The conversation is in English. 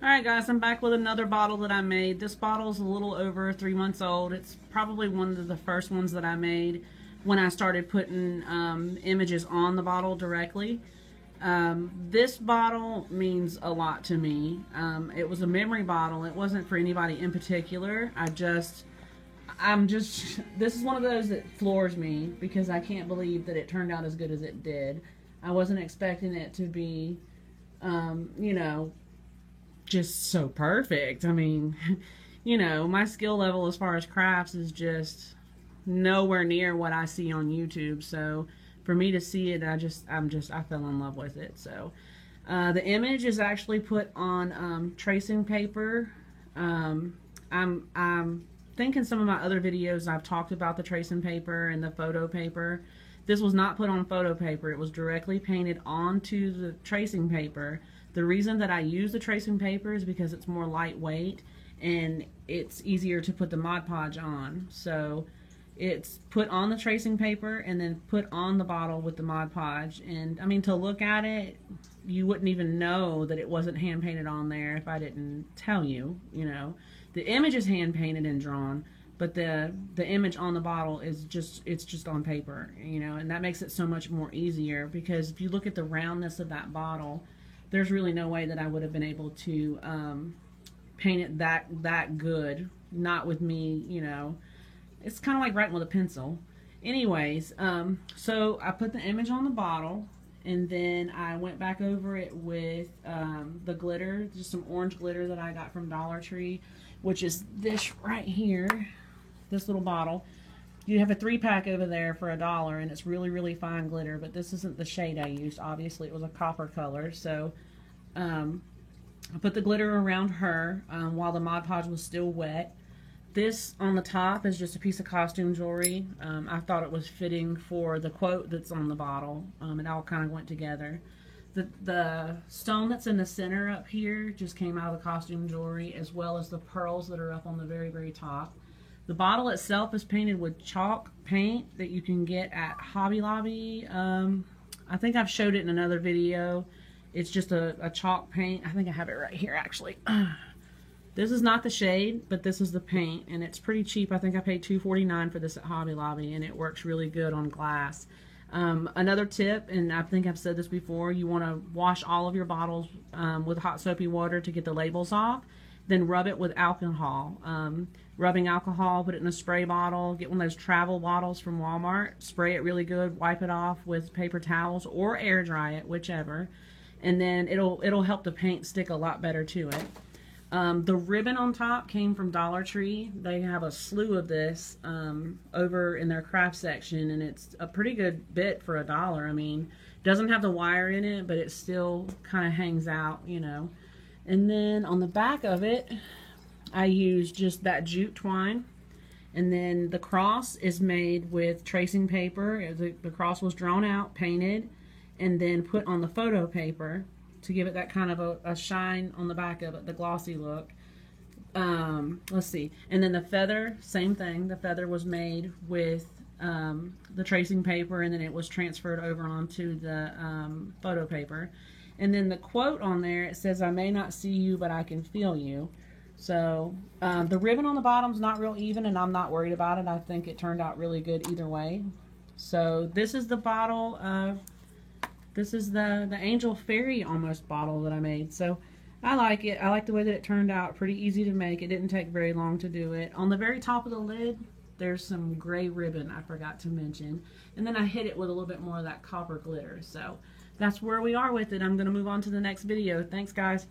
Alright guys, I'm back with another bottle that I made. This bottle is a little over 3 months old. It's probably one of the first ones that I made when I started putting images on the bottle directly. This bottle means a lot to me. It was a memory bottle. It wasn't for anybody in particular. This is one of those that floors me because I can't believe that it turned out as good as it did. I wasn't expecting it to be, you know, just so perfect. I mean, my skill level as far as crafts is just nowhere near what I see on YouTube. So for me to see it, I fell in love with it. So the image is actually put on tracing paper. I'm thinking some of my other videos I've talked about the tracing paper and the photo paper. This was not put on photo paper. It was directly painted onto the tracing paper. The reason that I use the tracing paper is because it's more lightweight and it's easier to put the Mod Podge on. So it's put on the tracing paper and then put on the bottle with the Mod Podge. And I mean, to look at it, you wouldn't even know that it wasn't hand painted on there if I didn't tell you. The image is hand painted and drawn, but the image on the bottle is just on paper, and that makes it so much more easier, because if you look at the roundness of that bottle, there's really no way that I would have been able to paint it that good. Not with me, It's kind of like writing with a pencil. Anyways, so I put the image on the bottle, and then I went back over it with the glitter, just some orange glitter that I got from Dollar Tree, which is this right here, this little bottle. You have a 3-pack over there for $1, and it's really, really fine glitter, but this isn't the shade I used. Obviously, it was a copper color, so I put the glitter around her while the Mod Podge was still wet. This on the top is just a piece of costume jewelry. I thought it was fitting for the quote that's on the bottle. It all kind of went together. The stone that's in the center up here just came out of the costume jewelry, as well as the pearls that are up on the very, very top. The bottle itself is painted with chalk paint that you can get at Hobby Lobby. I think I've showed it in another video. It's just a chalk paint. I think I have it right here, actually. This is not the shade, but this is the paint, and it's pretty cheap. I think I paid $2.49 for this at Hobby Lobby, and it works really good on glass. Another tip, and I think I've said this before, you want to wash all of your bottles with hot soapy water to get the labels off. Then rub it with alcohol. Rubbing alcohol, put it in a spray bottle. Get one of those travel bottles from Walmart. Spray it really good. Wipe it off with paper towels or air dry it, whichever. And then it'll help the paint stick a lot better to it. The ribbon on top came from Dollar Tree. They have a slew of this over in their craft section, and it's a pretty good bit for $1. I mean, it doesn't have the wire in it, but it still kind of hangs out, And then on the back of it, I used just that jute twine. And then the cross is made with tracing paper. The cross was drawn out, painted, and then put on the photo paper to give it that kind of a shine on the back of it, the glossy look. Let's see. And then the feather, same thing. The feather was made with the tracing paper, and then it was transferred over onto the photo paper. And then the quote on there, it says, "I may not see you, but I can feel you." So the ribbon on the bottom's not real even, and I'm not worried about it. I think it turned out really good either way. So this is the bottle. This is the Angel Fairy almost bottle that I made. So I like it. I like the way that it turned out. Pretty easy to make. It didn't take very long to do it. On the very top of the lid, there's some gray ribbon I forgot to mention. And then I hit it with a little bit more of that copper glitter. So that's where we are with it. I'm going to move on to the next video. Thanks, guys.